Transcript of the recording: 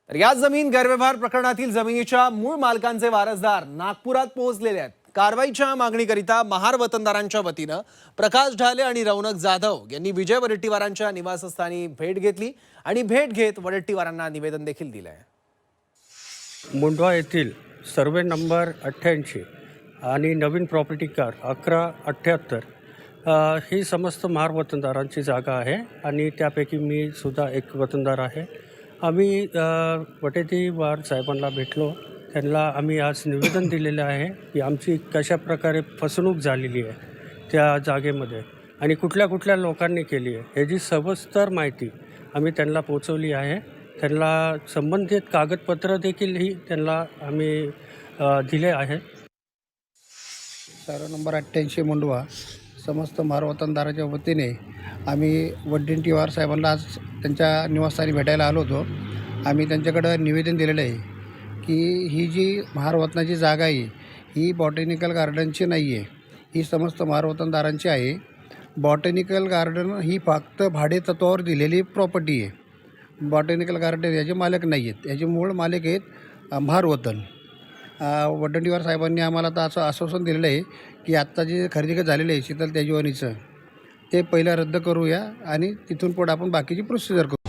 तर या जमीन गैरव्यवहार प्रकरणातील जमिनीच्या मूळ मालकांचे वारसदार नागपुरात पोहोचलेले आहेत। कारवाईच्या मागणीकरिता महार वतनदारांच्या वतीने प्रकाश ढाले आणि रौनक जाधव यांनी विजय वडेट्टीवारांच्या निवासस्थानी भेट घेतली आणि भेट घेत वडेट्टीवारांना निवेदन देखील दिले आहे। मुंडवा येथील सर्वे नंबर 88 आणि नवीन प्रॉपर्टी कार्ड 1178 ही समस्त महार वतनदारांची जागा आहे आणि त्यापैकी मी सुद्धा एक वतनदार आहे। आम्ही वडेट्टीवार साहेबांना भेटलो, त्यांना आम्ही आज निवेदन दिलेलं आहे की आमची कशा प्रकारे फसवणूक झालेली आहे त्या जागेमध्ये आणि कुठल्या कुठल्या लोकांनी केली आहे याची सविस्तर माहिती आम्ही त्यांना पोचवली आहे। त्यांना संबंधित कागदपत्र देखील त्यांना आम्ही दिले आहे। सर्व नंबर 88 मुंडवा समस्त महार वतनदाराच्या वतीने आम्ही वडेट्टीवार साहेबांना आज त्यांच्या निवासस्थानी भेटायला आलो होतो। आम्ही त्यांच्याकडं निवेदन दिलेलं आहे की ही जी महार वतनाची जागा आहे ही बॉटॅनिकल गार्डनची नाही आहे, ही समस्त महार वतनदारांची आहे। बॉटॅनिकल गार्डन ही फक्त भाडे तत्वावर दिलेली प्रॉपर्टी आहे। बॉटॅनिकल गार्डन याचे मालक नाही आहेत, याचे मूळ मालक आहेत महार वतन। वडेट्टीवार साहेबांनी आम्हाला तर असं आश्वासन दिलेलं आहे की आत्ता जे खरेदी झालेलं आहे शीतल तेजवानीचं ते पहिलं रद्द करूया आणि तिथून पुढे आपण बाकीची प्रोसिजर करू।